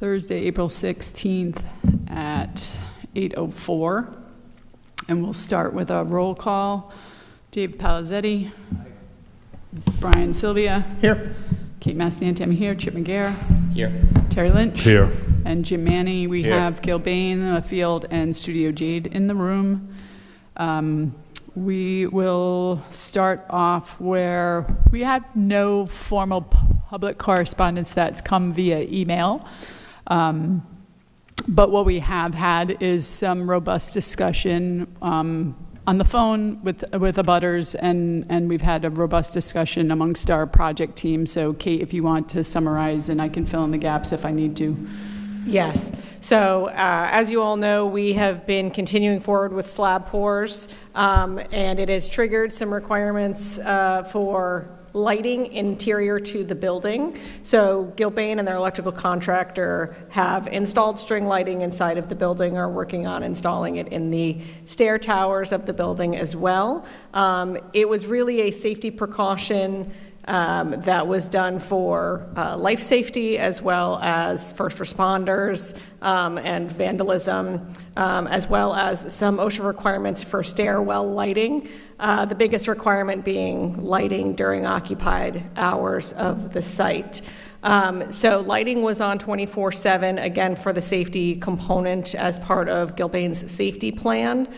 Thursday, April 16th at 8:04. And we'll start with a roll call. Dave Palizzetti. Brian Sylvia. Here. Kate Massanti, I'm here. Chip McGarr. Here. Terry Lynch. Here. And Jim Manny. We Here. have Gil Bain, the field, and Studio Jade in the room. We will start off where we have no formal public correspondence that's come via email. But what we have had is some robust discussion on the phone with abutters, and we've had a robust discussion amongst our project team. So Kate, if you want to summarize, and I can fill in the gaps if I need to. Yes. So as you all know, we have been continuing forward with slab pours, and it has triggered some requirements for lighting interior to the building. So Gil Bain and their electrical contractor have installed string lighting inside of the building, are working on installing it in the stair towers of the building as well. It was really a safety precaution that was done for life safety as well as first responders and vandalism, as well as some OSHA requirements for stairwell lighting. The biggest requirement being lighting during occupied hours of the site. So lighting was on 24/7, again, for the safety component as part of Gil Bain's safety plan.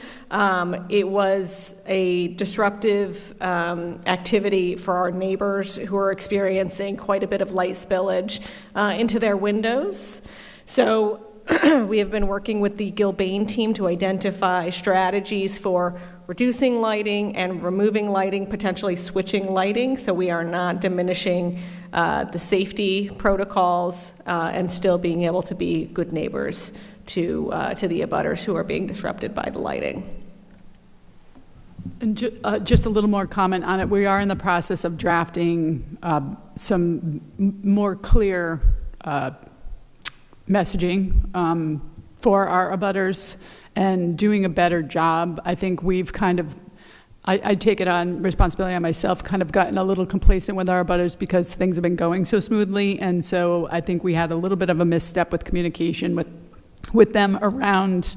It was a disruptive activity for our neighbors who are experiencing quite a bit of light spillage into their windows. So we have been working with the Gil Bain team to identify strategies for reducing lighting and removing lighting, potentially switching lighting, so we are not diminishing the safety protocols and still being able to be good neighbors to the abutters who are being disrupted by the lighting. And just a little more comment on it. We are in the process of drafting some more clear messaging for our abutters and doing a better job. I think we've kind of, I take it on responsibility on myself, kind of gotten a little complacent with our abutters because things have been going so smoothly. And so I think we had a little bit of a misstep with communication with them around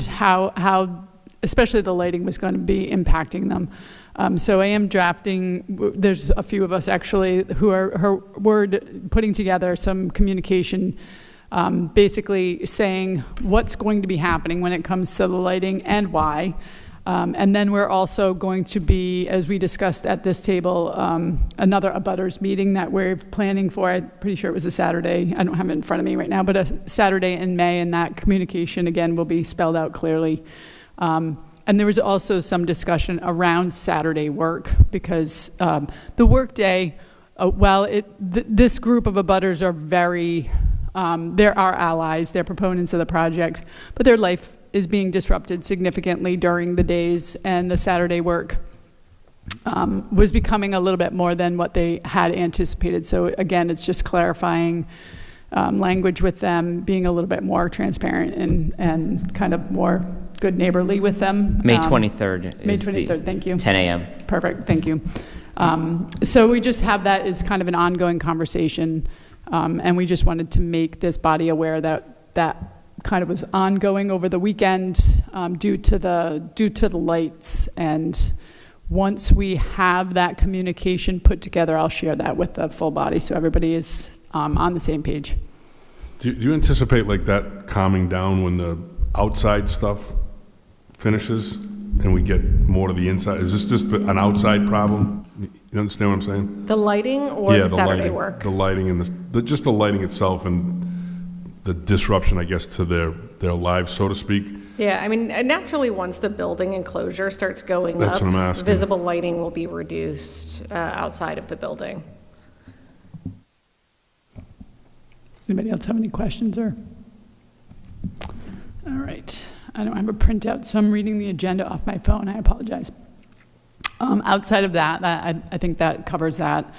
how especially the lighting was going to be impacting them. So I am drafting, there's a few of us actually who are putting together some communication, basically saying what's going to be happening when it comes to the lighting and why. And then we're also going to be, as we discussed at this table, another abutters meeting that we're planning for. I'm pretty sure it was a Saturday. I don't have it in front of me right now, but a Saturday in May, and that communication again will be spelled out clearly. And there was also some discussion around Saturday work because the work day, this group of abutters are very, they're our allies, they're proponents of the project, but their life is being disrupted significantly during the days, and the Saturday work was becoming a little bit more than what they had anticipated. So again, it's just clarifying language with them, being a little bit more transparent and kind of more good neighborly with them. May 23rd. May 23rd, thank you. 10 a.m. Perfect, thank you. So we just have that as kind of an ongoing conversation, and we just wanted to make this body aware that kind of was ongoing over the weekend due to the lights. And once we have that communication put together, I'll share that with the full body so everybody is on the same page. Do you anticipate like that calming down when the outside stuff finishes and we get more to the inside? Is this just an outside problem? You understand what I'm saying? The lighting or the Saturday lighting, work? The lighting and just the lighting itself and the disruption, I guess, to their lives, so to speak. Yeah, I mean, naturally, once the building enclosure starts going That's up, what I'm asking. visible lighting will be reduced outside of the building. Anybody else have any questions or? All right, I don't have a printout, so I'm reading the agenda off my phone. I apologize. Outside of that, I think that covers that.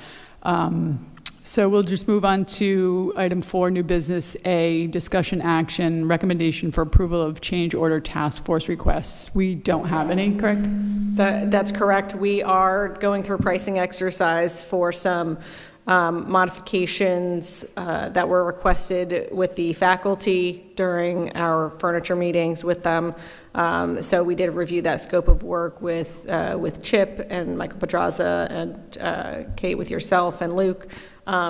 So we'll just move on to item 4, new business A, discussion action, recommendation for approval of change order task force requests. We don't have any, correct? That's correct. We are going through a pricing exercise for some modifications that were requested with the faculty during our furniture meetings with them. So we did review that scope of work with Chip and Michael Pedraza and Kate with yourself and Luke,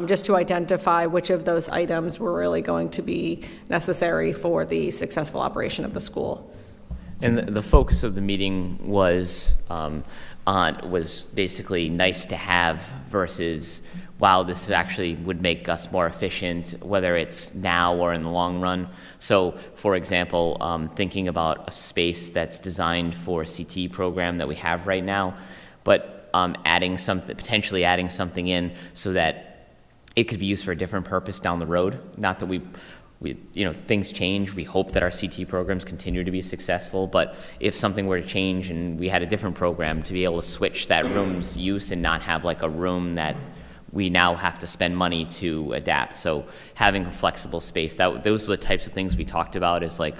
just to identify which of those items were really going to be necessary for the successful operation of the school. And the focus of the meeting was basically nice to have versus, wow, this actually would make us more efficient, whether it's now or in the long run. So, for example, thinking about a space that's designed for a CT program that we have right now, but potentially adding something in so that it could be used for a different purpose down the road. Not that we things change. We hope that our CT programs continue to be successful, but if something were to change and we had a different program, to be able to switch that room's use and not have like a room that we now have to spend money to adapt. So having a flexible space, those were the types of things we talked about, is like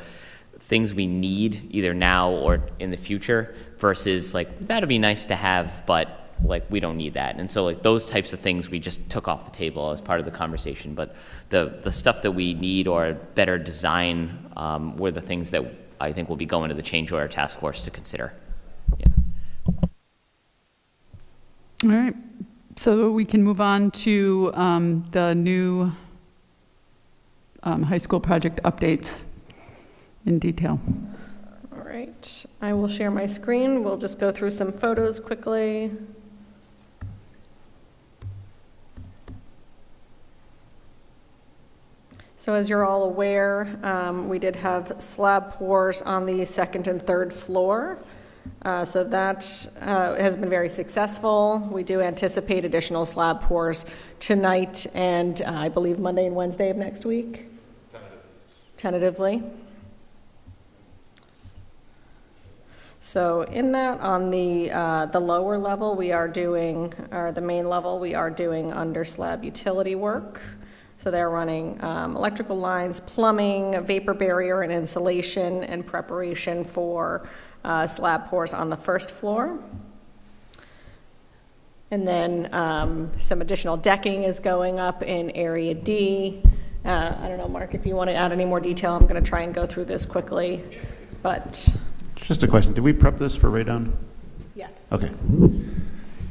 things we need either now or in the future versus like, that'd be nice to have, but like we don't need that. And so like those types of things we just took off the table as part of the conversation. But the stuff that we need or better design were the things that I think will be going to the change order task force to consider. Yeah. All right. So we can move on to the new high school project updates in detail. All right. I will share my screen. We'll just go through some photos quickly. So as you're all aware, we did have slab pours on the second and third floor. So that has been very successful. We do anticipate additional slab pours tonight and I believe Monday and Wednesday of next week. Tentatively. So in that, on the lower level, we are doing, or the main level, we are doing under slab utility work. So they're running electrical lines, plumbing, vapor barrier, and insulation in preparation for slab pours on the first floor. And then some additional decking is going up in area D. I don't know, Mark, if you want to add any more detail, I'm going to try and go through this quickly. But just a question, did we prep this for radon? yes. Okay.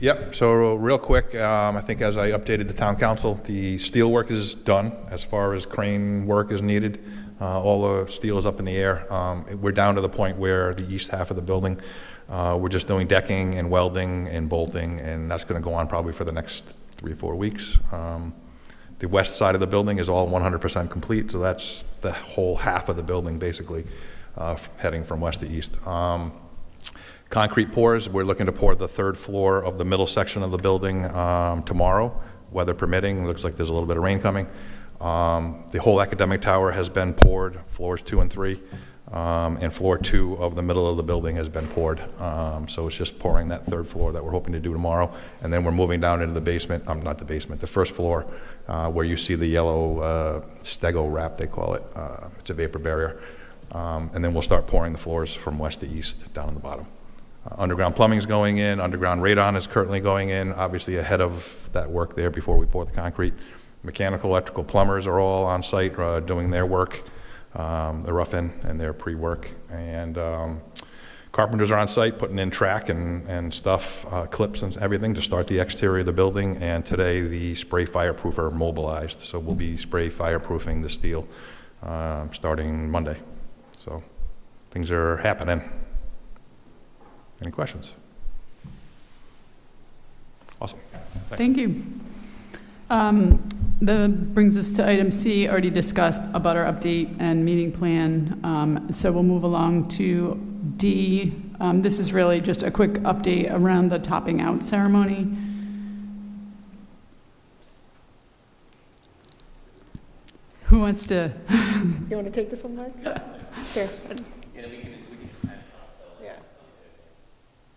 Yep, so real quick, I think as I updated the town council, the steel work is done as far as crane work is needed. All the steel is up in the air. We're down to the point where the east half of the building, we're just doing decking and welding and bolting, and that's going to go on probably for the next 3 or 4 weeks. The west side of the building is all 100% complete, so that's the whole half of the building basically, heading from west to east. Concrete pours, we're looking to pour the third floor of the middle section of the building tomorrow, weather permitting. Looks like there's a little bit of rain coming. The whole academic tower has been poured, floors 2 and 3, and floor 2 of the middle of the building has been poured. So it's just pouring that third floor that we're hoping to do tomorrow. And then we're moving down into the basement, not the basement, the first floor, where you see the yellow stego wrap, they call it. It's a vapor barrier. And then we'll start pouring the floors from west to east down on the bottom. Underground plumbing is going in. Underground radon is currently going in, obviously ahead of that work there before we pour the concrete. Mechanical, electrical plumbers are all on site doing their work, the rough-in and their pre-work. And carpenters are on site putting in track and stuff, clips and everything to start the exterior of the building. And today the spray fireproof are mobilized. So we'll be spray fireproofing the steel starting Monday. So things are happening. Any questions? Awesome. Thank you. That brings us to item C, already discussed, about our update and meeting plan. So we'll move along to D. This is really just a quick update around the topping out ceremony. Who wants to? You want to take this one, Mark? Here.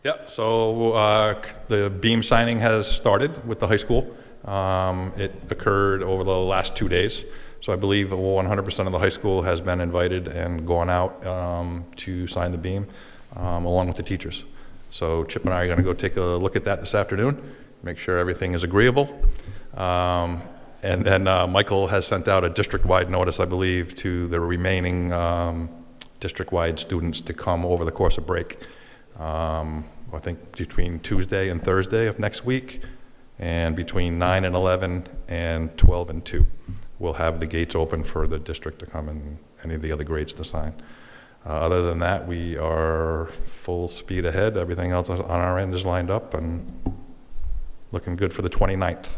Yep, so the beam signing has started with the high school. It occurred over the last 2 days. So I believe 100% of the high school has been invited and gone out to sign the beam along with the teachers. So Chip and I are going to go take a look at that this afternoon, make sure everything is agreeable. And then Michael has sent out a district-wide notice, I believe, to the remaining district-wide students to come over the course of break. I think between Tuesday and Thursday of next week, and between 9 and 11 and 12 and 2. We'll have the gates open for the district to come and any of the other grades to sign. Other than that, we are full speed ahead. Everything else on our end is lined up and looking good for the 29th.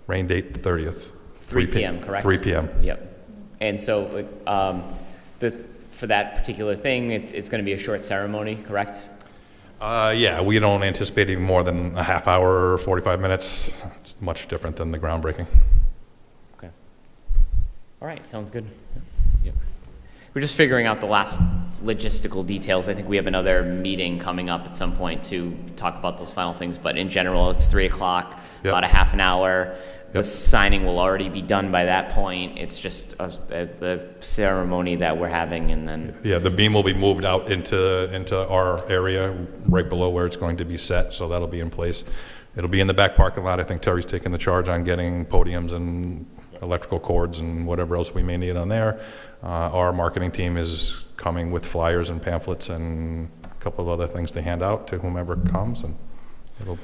Rain date, the 30th. 3 p.m., correct? 3 p.m. Yep. And so for that particular thing, it's going to be a short ceremony, correct? Yeah, we don't anticipate even more than a half hour or 45 minutes. It's much different than the groundbreaking. Okay. All right, sounds good. Yep. We're just figuring out the last logistical details. I think we have another meeting coming up at some point to talk about those final things, but in general, it's 3 o'clock, Yep. about a half an hour. The Yep. signing will already be done by that point. It's just the ceremony that we're having, and then Yeah, the beam will be moved out into our area right below where it's going to be set, so that'll be in place. It'll be in the back parking lot. I think Terry's taking the charge on getting podiums and electrical cords and whatever else we may need on there. Our marketing team is coming with flyers and pamphlets and a couple of other things to hand out to whomever comes, and it'll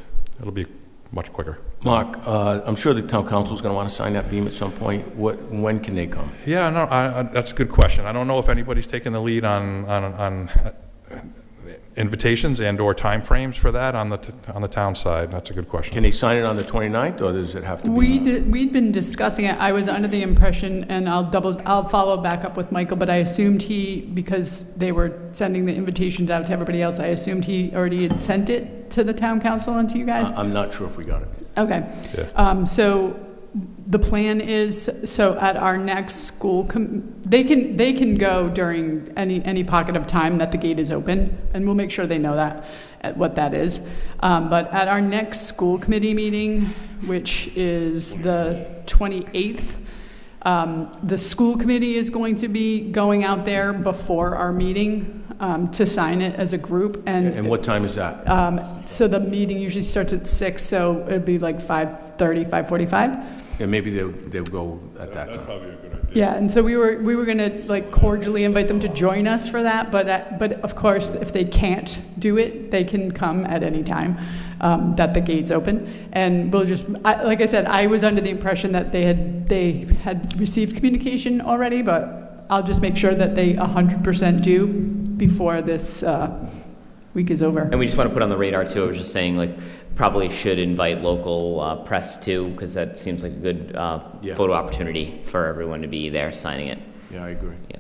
be much quicker. Mark, I'm sure the town council is going to want to sign that beam at some point. When can they come? Yeah, no, that's a good question. I don't know if anybody's taken the lead on invitations and/or timeframes for that on the town side. That's a good question. Can they sign it on the 29th, or does it have to be? We'd been discussing it. I was under the impression, and I'll follow back up with Michael, but I assumed because they were sending the invitations out to everybody else, I assumed he already had sent it to the town council and to you guys? I'm not sure if we got it. Okay. Yeah. So the plan is, so at our next school, they can go during any pocket of time that the gate is open, and we'll make sure they know that, what that is. But at our next school committee meeting, which is the 28th, the school committee is going to be going out there before our meeting to sign it as a group. And what time is that? So the meeting usually starts at 6, so it'd be like 5:30, 5:45. And maybe they'll go at that time. Probably a good idea. Yeah, and so we were going to like cordially invite them to join us for that, but of course, if they can't do it, they can come at any time that the gate's open. And we'll just, like I said, I was under the impression that they had received communication already, but I'll just make sure that they 100% do before this week is over. And we just want to put on the radar too. I was just saying, like, probably should invite local press too, because that seems like a good Yeah. photo opportunity for everyone to be there signing it. Yeah, I agree. Yeah.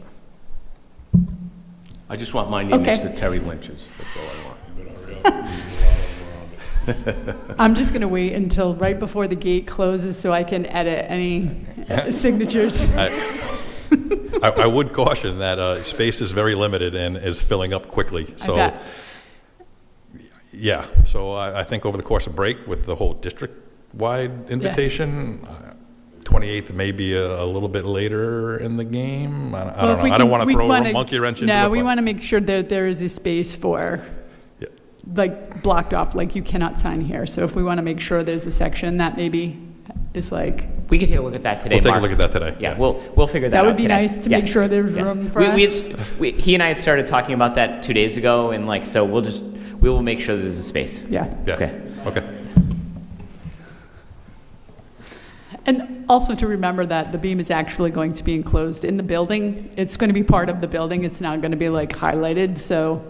I just want my name Okay. next to Terry Lynch's. That's all I want. I'm just going to wait until right before the gate closes so I can edit any signatures. I would caution that space is very limited and is filling up quickly. So, bet. yeah. So I think over the course of break, with the whole district-wide invitation, 28th may be a little bit later in the game. I don't know. I don't want to throw a monkey wrench into it. No, we but- want to make sure that there is a space for, Yeah. like, blocked off, like you cannot sign here. So if we want to make sure there's a section that maybe is like, We can take a look at that today, We'll take a Mark. look at that today. Yeah, we'll figure that out that would be today. nice to make Yes. sure there's Yes. room for us. He and I had started talking about that 2 days ago, and like, so we will make sure there's a space. Yeah. Yeah. Okay. Okay. And also to remember that the beam is actually going to be enclosed in the building. It's going to be part of the building. It's not going to be like highlighted. So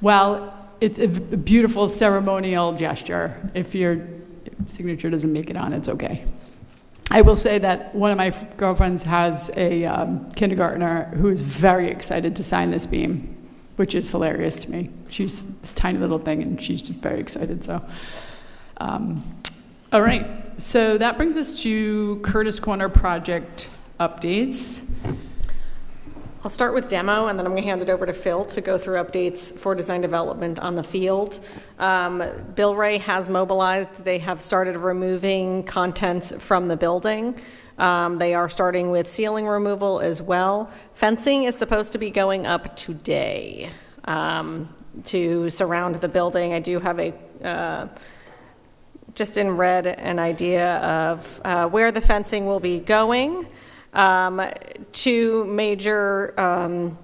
while it's a beautiful ceremonial gesture, if your signature doesn't make it on, it's okay. I will say that one of my girlfriends has a kindergartner who is very excited to sign this beam, which is hilarious to me. She's this tiny little thing, and she's just very excited. So, all right. So that brings us to Curtis Corner project updates. I'll start with demo, and then I'm going to hand it over to Phil to go through updates for design development on the field. Bill Ray has mobilized. They have started removing contents from the building. They are starting with ceiling removal as well. Fencing is supposed to be going up today to surround the building. I do have a just in red, an idea of where the fencing will be going. Two major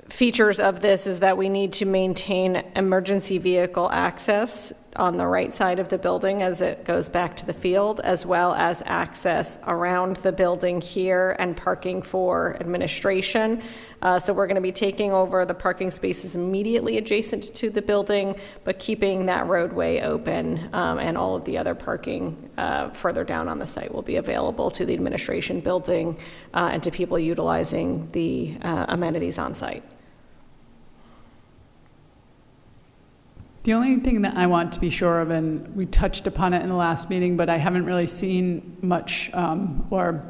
features of this is that we need to maintain emergency vehicle access on the right side of the building as it goes back to the field, as well as access around the building here and parking for administration. So we're going to be taking over the parking spaces immediately adjacent to the building, but keeping that roadway open, and all of the other parking further down on the site will be available to the administration building and to people utilizing the amenities on site. The only thing that I want to be sure of, and we touched upon it in the last meeting, but I haven't really seen much or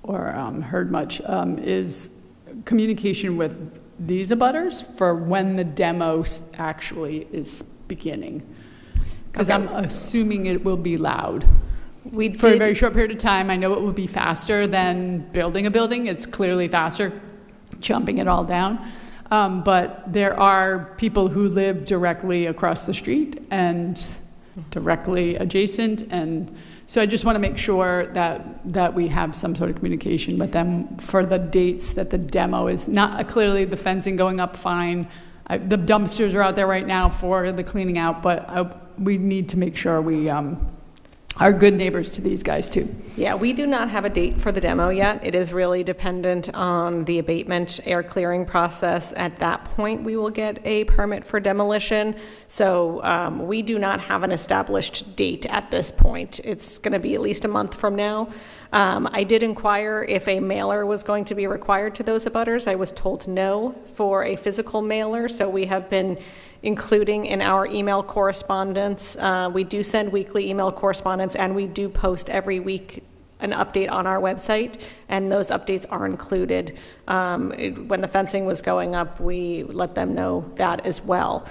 heard much, is communication with these abutters for when the demo actually is beginning. Because Okay. I'm assuming it will be loud. We For a did- very short period of time, I know it will be faster than building a building. It's clearly faster, jumping it all down. But there are people who live directly across the street and directly adjacent. And so I just want to make sure that we have some sort of communication with them for the dates that the demo is not clearly the fencing going up fine. The dumpsters are out there right now for the cleaning out, but we need to make sure we are good neighbors to these guys too. Yeah, we do not have a date for the demo yet. It is really dependent on the abatement air clearing process. At that point, we will get a permit for demolition. So we do not have an established date at this point. It's going to be at least a month from now. I did inquire if a mailer was going to be required to those abutters. I was told no for a physical mailer, so we have been including in our email correspondence. We do send weekly email correspondence, and we do post every week an update on our website, and those updates are included. When the fencing was going up, we let them know that as well.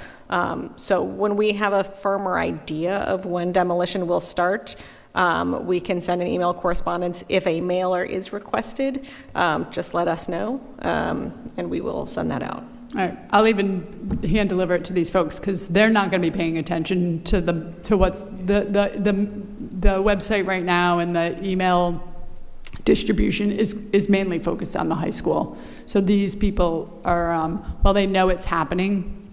So when we have a firmer idea of when demolition will start, we can send an email correspondence. If a mailer is requested, just let us know, and we will send that out. All right, I'll even hand deliver it to these folks because they're not going to be paying attention to what's the website right now, and the email distribution is mainly focused on the high school. So these people are, while they know it's happening,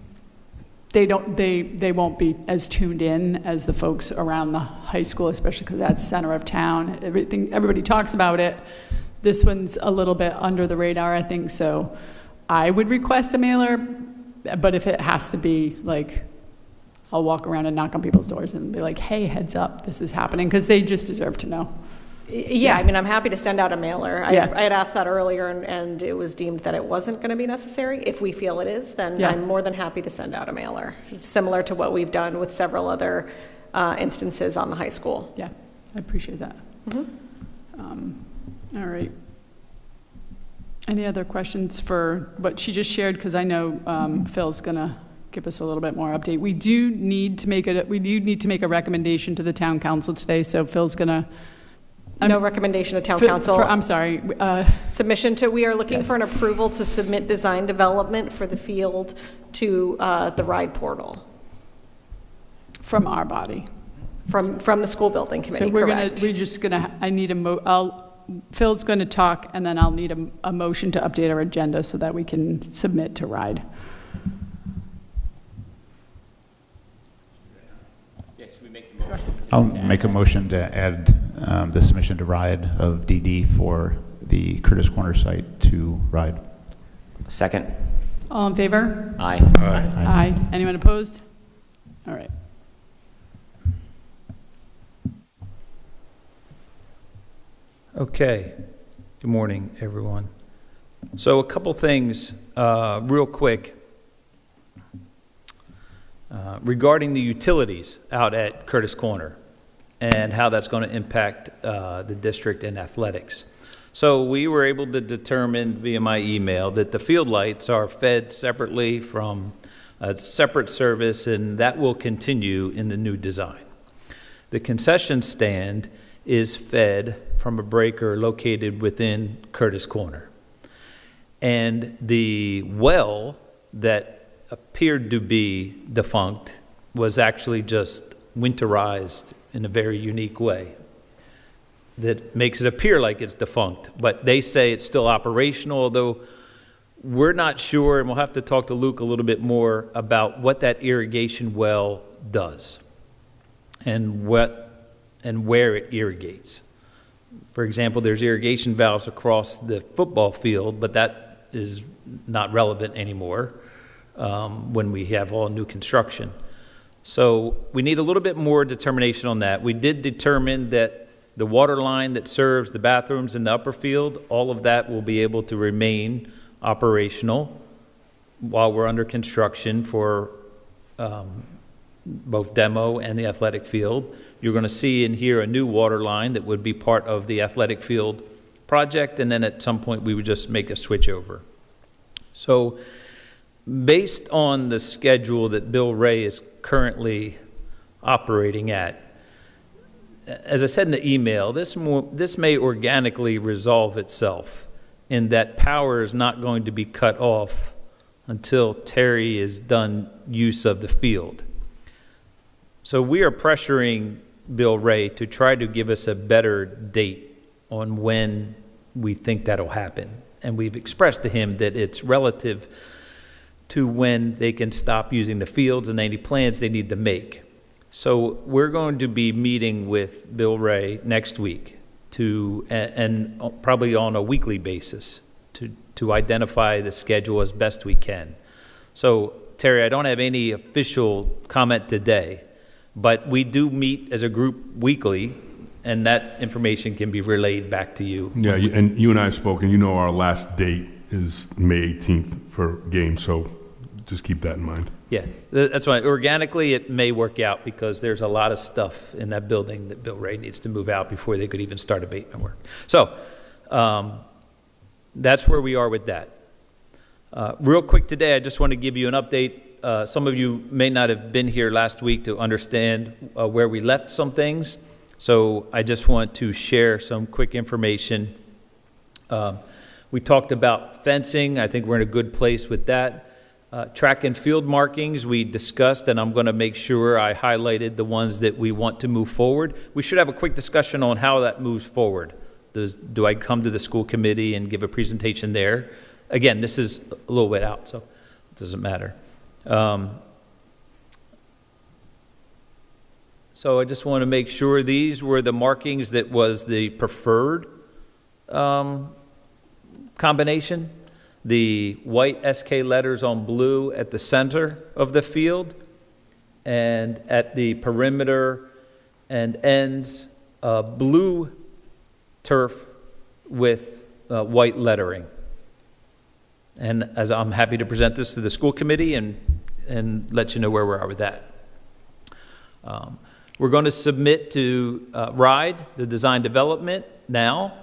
they won't be as tuned in as the folks around the high school, especially because that's center of town. Everybody talks about it. This one's a little bit under the radar, I think. So I would request a mailer, but if it has to be like, I'll walk around and knock on people's doors and be like, hey, heads up, this is happening, because they just deserve to know. Yeah, I mean, I'm happy to send out a mailer. Yeah. I had asked that earlier, and it was deemed that it wasn't going to be necessary. If we feel it is, then Yeah. I'm more than happy to send out a mailer. It's similar to what we've done with several other instances on the high school. Yeah, I appreciate that. All right. Any other questions for what she just shared? Because I know Phil's going to give us a little bit more update. We do need to make a recommendation to the town council today. So Phil's going to. No recommendation to town council. I'm sorry. Submission to, we are looking Yes. for an approval to submit design development for the field to the RIDE portal From our body. from the school building committee, So we're correct? I need Phil's going to talk, and then I'll need a motion to update our agenda so that we can submit to RIDE. I'll make a motion to add the submission to RIDE of DD for the Curtis Corner site to RIDE. Second. All in favor? Aye. Aye. Anyone opposed? All right. Okay. Good morning, everyone. So a couple things real quick regarding the utilities out at Curtis Corner and how that's going to impact the district and athletics. So we were able to determine via my email that the field lights are fed separately from a separate service, and that will continue in the new design. The concession stand is fed from a breaker located within Curtis Corner. And the well that appeared to be defunct was actually just winterized in a very unique way that makes it appear like it's defunct. But they say it's still operational, although we're not sure, and we'll have to talk to Luke a little bit more about what that irrigation well does and where it irrigates. For example, there's irrigation valves across the football field, but that is not relevant anymore when we have all new construction. So we need a little bit more determination on that. We did determine that the water line that serves the bathrooms in the upper field, all of that will be able to remain operational while we're under construction for both demo and the athletic field. You're going to see and hear a new water line that would be part of the athletic field project, and then at some point we would just make a switch over. So based on the schedule that Bill Ray is currently operating at, as I said in the email, this may organically resolve itself in that power is not going to be cut off until Terry is done use of the field. So we are pressuring Bill Ray to try to give us a better date on when we think that'll happen. And we've expressed to him that it's relative to when they can stop using the fields and any plans they need to make. So we're going to be meeting with Bill Ray next week and probably on a weekly basis to identify the schedule as best we can. So Terry, I don't have any official comment today, but we do meet as a group weekly, and that information can be relayed back to you. Yeah, and you and I have spoken. You know our last date is May 18th for games, so just keep that in mind. Yeah, that's why organically it may work out because there's a lot of stuff in that building that Bill Ray needs to move out before they could even start abatement work. So that's where we are with that. Real quick today, I just want to give you an update. Some of you may not have been here last week to understand where we left some things. So I just want to share some quick information. We talked about fencing. I think we're in a good place with that. Track and field markings we discussed, and I'm going to make sure I highlighted the ones that we want to move forward. We should have a quick discussion on how that moves forward. Do I come to the school committee and give a presentation there? Again, this is a little bit out, so it doesn't matter. So I just want to make sure these were the markings that was the preferred combination. The white SK letters on blue at the center of the field, and at the perimeter and ends, blue turf with white lettering. And as I'm happy to present this to the school committee and let you know where we are with that. We're going to submit to RIDE, the design development, now.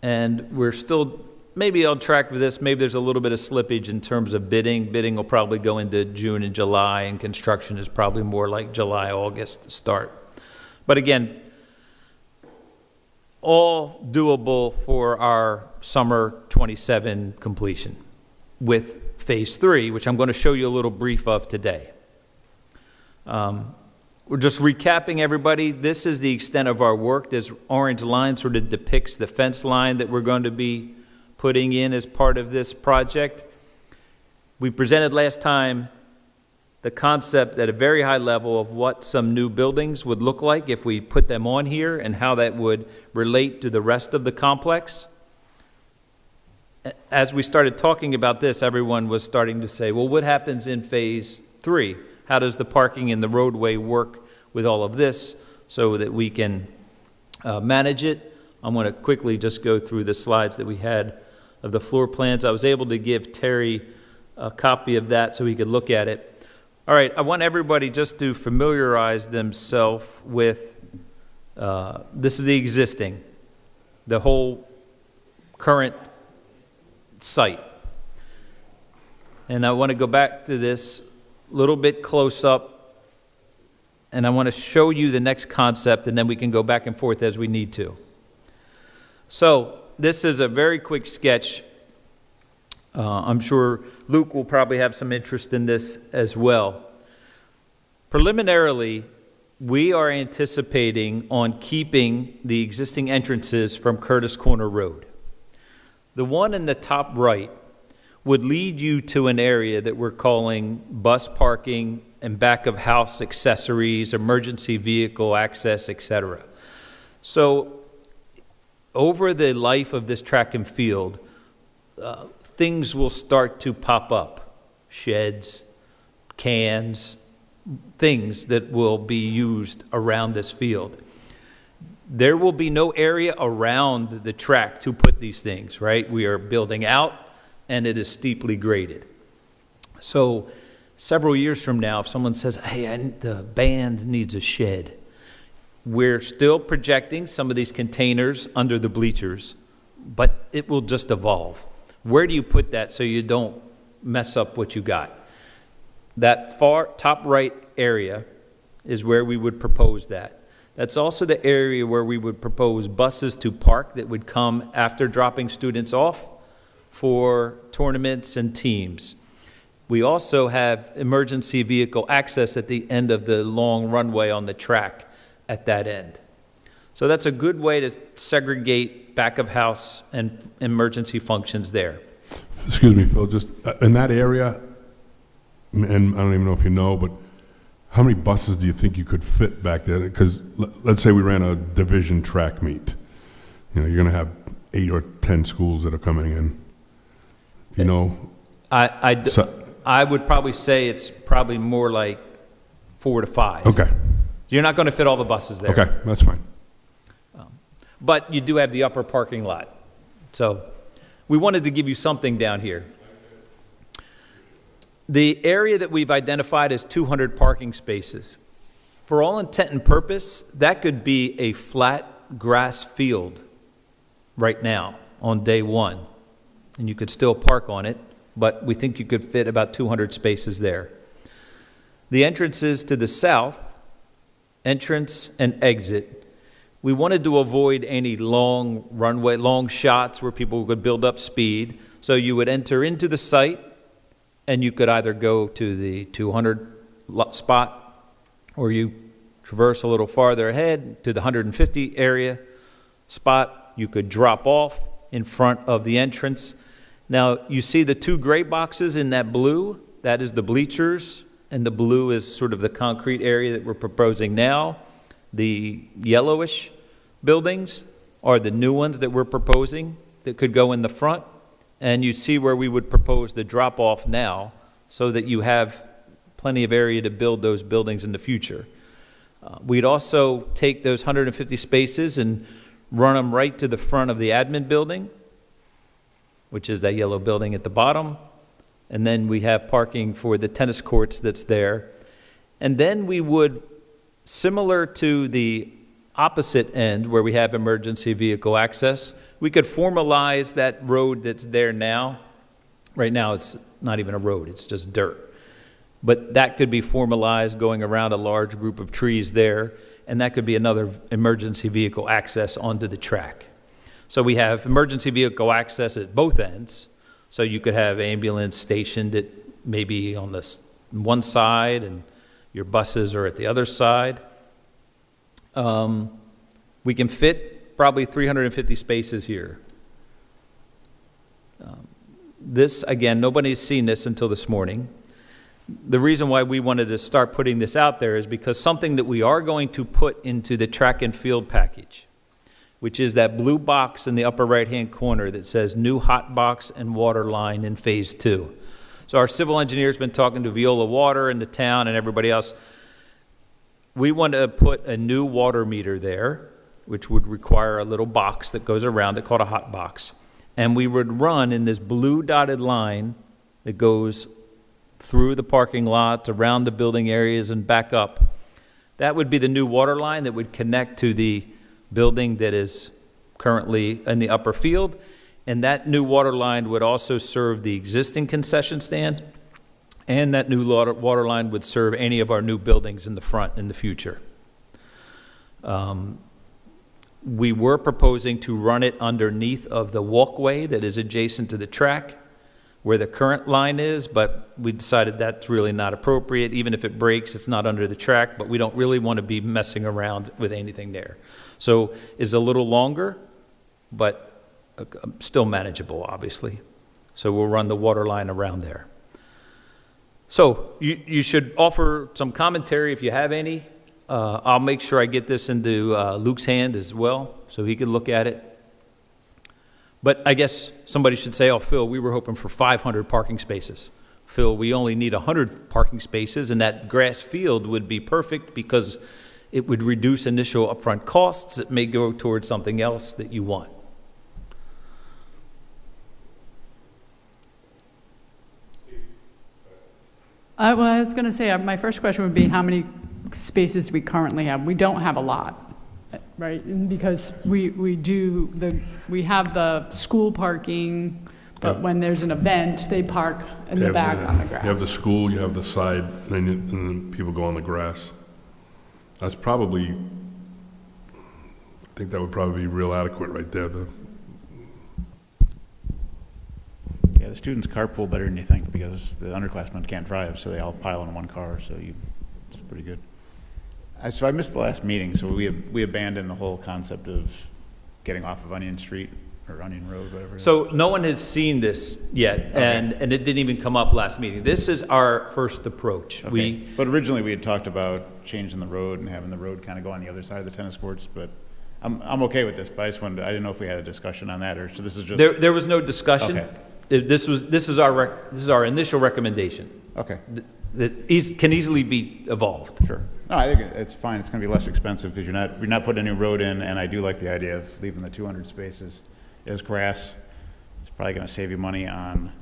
And we're still maybe on track for this. Maybe there's a little bit of slippage in terms of bidding. Bidding will probably go into June and July, and construction is probably more like July, August to start. But again, all doable for our summer 27 completion with phase 3, which I'm going to show you a little brief of today. We're just recapping everybody. This is the extent of our work. This orange line sort of depicts the fence line that we're going to be putting in as part of this project. We presented last time the concept at a very high level of what some new buildings would look like if we put them on here and how that would relate to the rest of the complex. As we started talking about this, everyone was starting to say, well, what happens in phase 3? How does the parking and the roadway work with all of this so that we can manage it? I'm going to quickly just go through the slides that we had of the floor plans. I was able to give Terry a copy of that so he could look at it. All right, I want everybody just to familiarize themselves with, this is the existing, the whole current site. And I want to go back to this a little bit close up, and I want to show you the next concept, and then we can go back and forth as we need to. So this is a very quick sketch. I'm sure Luke will probably have some interest in this as well. Preliminarily, we are anticipating on keeping the existing entrances from Curtis Corner Road. The one in the top right would lead you to an area that we're calling bus parking and back of house accessories, emergency vehicle access, etc. So over the life of this track and field, things will start to pop up. Sheds, cans, things that will be used around this field. There will be no area around the track to put these things, right? We are building out, and it is steeply graded. So several years from now, if someone says, hey, the band needs a shed, we're still projecting some of these containers under the bleachers, but it will just evolve. Where do you put that so you don't mess up what you got? That far top right area is where we would propose that. That's also the area where we would propose buses to park that would come after dropping students off for tournaments and teams. We also have emergency vehicle access at the end of the long runway on the track at that end. So that's a good way to segregate back of house and emergency functions there. Excuse me, Phil, just in that area, and I don't even know if you know, but how many buses do you think you could fit back there? Because let's say we ran a division track meet. You know, you're going to have 8 or 10 schools that are coming in. You know? I would probably say it's probably more like 4 to 5. Okay. You're not going to fit all the buses there. Okay, that's fine. But you do have the upper parking lot. So we wanted to give you something down here. The area that we've identified as 200 parking spaces, for all intent and purpose, that could be a flat grass field right now on day one. And you could still park on it, but we think you could fit about 200 spaces there. The entrances to the south, entrance and exit, we wanted to avoid any long runway, long shots where people could build up speed. So you would enter into the site, and you could either go to the 200 spot, or you traverse a little farther ahead to the 150 area spot. You could drop off in front of the entrance. Now, you see the 2 gray boxes in that blue? That is the bleachers, and the blue is sort of the concrete area that we're proposing now. The yellowish buildings are the new ones that we're proposing that could go in the front. And you see where we would propose the drop-off now so that you have plenty of area to build those buildings in the future. We'd also take those 150 spaces and run them right to the front of the admin building, which is that yellow building at the bottom. And then we have parking for the tennis courts that's there. And then we would, similar to the opposite end where we have emergency vehicle access, we could formalize that road that's there now. Right now, it's not even a road, it's just dirt. But that could be formalized going around a large group of trees there, and that could be another emergency vehicle access onto the track. So we have emergency vehicle access at both ends. So you could have ambulance stationed at maybe on this one side, and your buses are at the other side. We can fit probably 350 spaces here. This, again, nobody's seen this until this morning. The reason why we wanted to start putting this out there is because something that we are going to put into the track and field package, which is that blue box in the upper right-hand corner that says new hot box and water line in phase 2. So our civil engineer's been talking to Viola Water and the town and everybody else. We want to put a new water meter there, which would require a little box that goes around it called a hot box. And we would run in this blue dotted line that goes through the parking lot, around the building areas, and back up. That would be the new water line that would connect to the building that is currently in the upper field. And that new water line would also serve the existing concession stand, and that new water line would serve any of our new buildings in the front in the future. We were proposing to run it underneath of the walkway that is adjacent to the track. where the current line is, but we decided that's really not appropriate. Even if it breaks, it's not under the track, but we don't really want to be messing around with anything there. So it's a little longer, but still manageable, obviously. So we'll run the water line around there. So you should offer some commentary if you have any. I'll make sure I get this into Luke's hand as well, so he can look at it. But I guess somebody should say, oh, Phil, we were hoping for 500 parking spaces. Phil, we only need 100 parking spaces, and that grass field would be perfect because it would reduce initial upfront costs. It may go towards something else that you want. Well, I was going to say, my first question would be how many spaces we currently have. We don't have a lot, right? And because we have the school parking, but Yeah. when there's an event, they park in You the have back on the grass. You have the school, you have the side, and then people go on the grass. That's probably, I think that would probably be real adequate right there. Yeah, the students carpool better than you think because the underclassmen can't drive, so they all pile in one car, it's pretty good. So I missed the last meeting, so we abandoned the whole concept of getting off of Onion Street or Onion Road, whatever. So no one has seen this yet, and it didn't even come up last meeting. This is our first approach. Okay. But originally we had talked about changing the road and having the road kind of go on the other side of the tennis courts, but I'm okay with this, but I didn't know if we had a discussion on that, or so this is just. There was no discussion. Okay. This is our initial recommendation. Okay. That can easily be evolved. Sure. No, I think it's fine. It's going to be less expensive because you're not putting a new road in, and I do like the idea of leaving the 200 spaces as grass. It's probably going to save you money on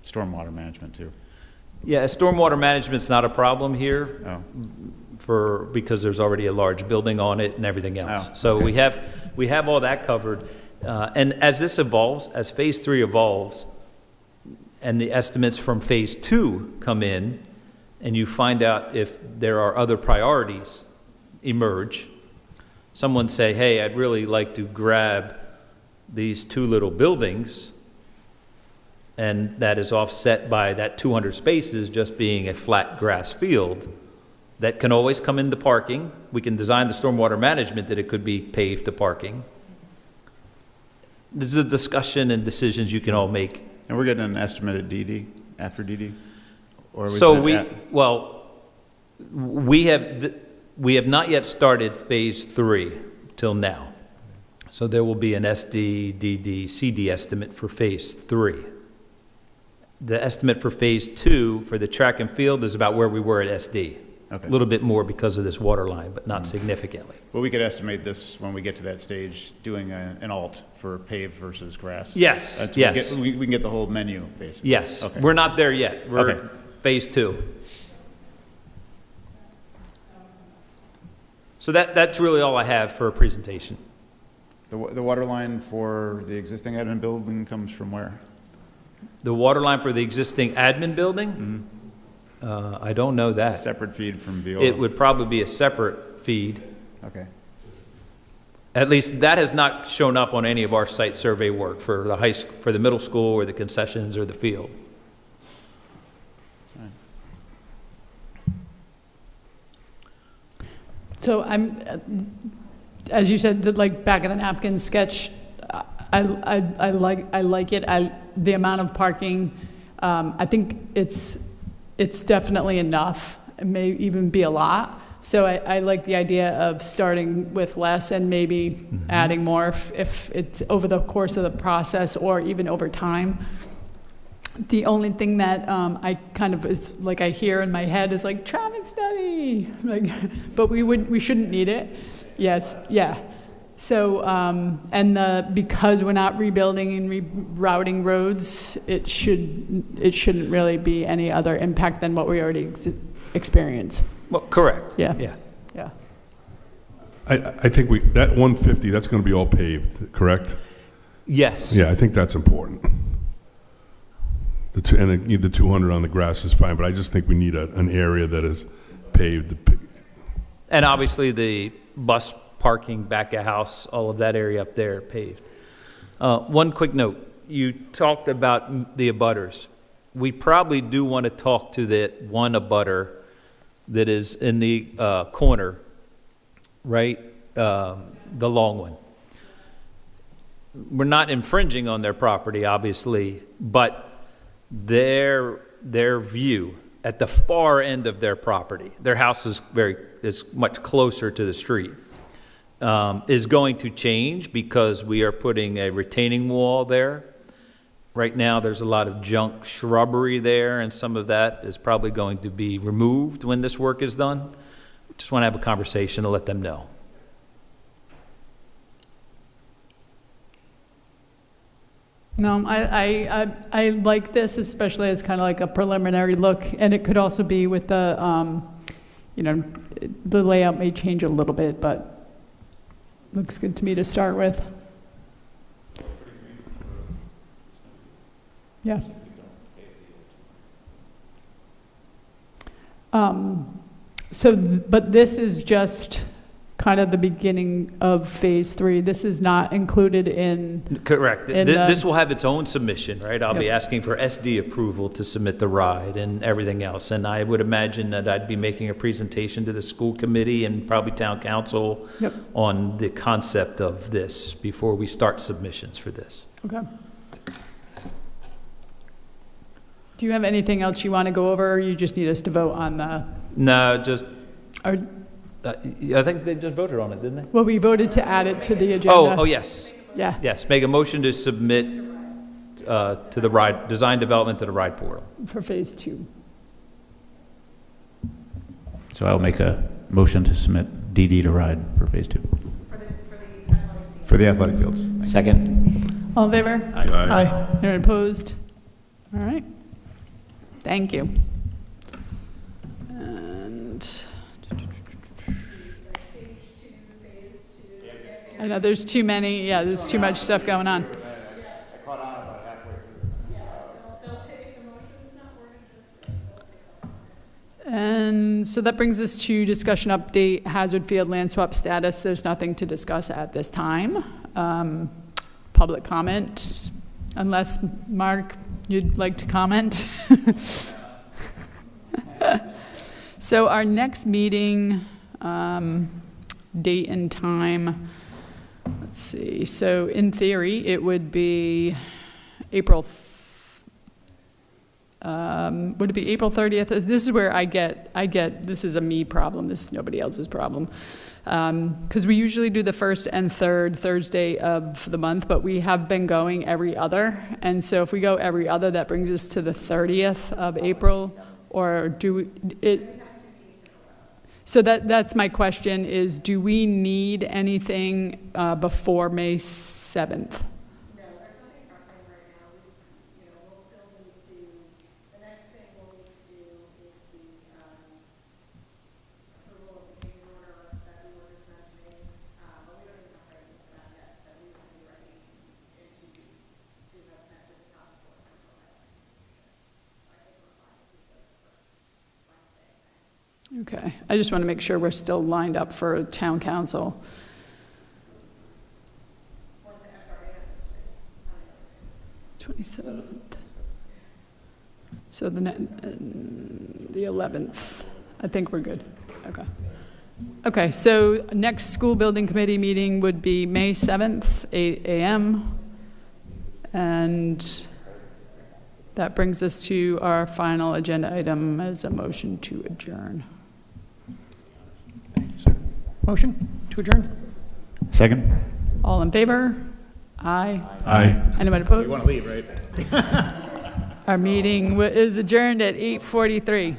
stormwater management too. Yeah, stormwater management's not a problem here because there's already a large building on it and everything else. So we have all that covered. And as this evolves, as Phase 3 evolves, and the estimates from Phase 2 come in, and you find out if there are other priorities emerge, someone say, hey, I'd really like to grab these two little buildings, and that is offset by that 200 spaces just being a flat grass field, that can always come into parking. We can design the stormwater management that it could be paved to parking. This is a discussion and decisions you can all make. And we're getting an estimate at DD, after DD? Or So we have not yet started Phase 3 till now. So there will be an SD, DD, CD estimate for Phase 3. The estimate for Phase 2 for the track and field is about where we were at SD. Okay. A little bit more because of this water line, but not significantly. Well, we could estimate this when we get to that stage, doing an alt for paved versus grass. Yes, yes. We can get the whole menu, basically. Yes, Okay. we're not there yet. We're Okay. Phase 2. So that's really all I have for a presentation. The water line for the existing admin building comes from where? The water line for the existing admin building? I don't know that. Separate feed from Viola? It would probably be a separate feed. Okay. At least that has not shown up on any of our site survey work for the for the middle school or the concessions or the field. So as you said, like back of the napkin sketch, I like it. The amount of parking, I think it's definitely enough. It may even be a lot. So I like the idea of starting with less and maybe adding more if it's over the course of the process or even over time. The only thing that I kind of is like I hear in my head is like traffic study, like, but we shouldn't need it. Yes, yeah. So because we're not rebuilding and rerouting roads, it shouldn't really be any other impact than what we already experience. Well, correct. Yeah. Yeah. Yeah. I think that 150, that's going to be all paved, correct? Yes. Yeah, I think that's important. The 200 on the grass is fine, but I just think we need an area that is paved. And obviously the bus parking back of house, all of that area up there paved. One quick note. you talked about the abutters. We probably do want to talk to that one abutter that is in the corner, right? The long one. We're not infringing on their property, obviously, but their view at the far end of their property, their house is much closer to the street, is going to change because we are putting a retaining wall there. Right now, there's a lot of junk shrubbery there, and some of that is probably going to be removed when this work is done. Just want to have a conversation to let them know. No, I like this, especially as kind of like a preliminary look, and it could also be with the, the layout may change a little bit, but looks good to me to start with. Yeah. But this is just kind of the beginning of phase 3. This is not included in. Correct. In This will have its own submission, right? I'll be Yep. asking for SD approval to submit the ride and everything else. And I would imagine that I'd be making a presentation to the school committee and probably town council Yep. on the concept of this before we start submissions for this. Okay. Do you have anything else you want to go over, or you just need us to vote on the, No, just, or, I think they just voted on it, didn't they? well, we voted to add it to the agenda. Oh, yes. Yeah, Yes, make a motion to submit to the ride, design development to the ride portal. for phase 2. So I'll make a motion to submit DD to ride for phase 2. For the athletic fields. Second. All in favor? Aye. Anyone opposed? All right. Thank you. And I know there's too many, there's too much stuff going on. And so that brings us to discussion update, Hazard Field land swap status. There's nothing to discuss at this time. Public comment, unless, Mark, you'd like to comment? So our next meeting, date and time, let's see. So in theory, it would be would it be April 30th? This is where I get, this is a me problem. This is nobody else's problem. Because we usually do the first and third Thursday of the month, but we have been going every other. And so if we go every other, that brings us to the 30th of April, or so that's my question is, do we need anything before May 7th? Okay, I just want to make sure we're still lined up for town council. The 27th. So the 11th. I think we're good. Okay. Okay, so next school building committee meeting would be May 7th, 8 a.m. And that brings us to our final agenda item as a motion to adjourn. Motion to adjourn? Second? All in favor? Aye. Aye. Anyone opposed? You want to leave, right? Our meeting is adjourned at 8:43.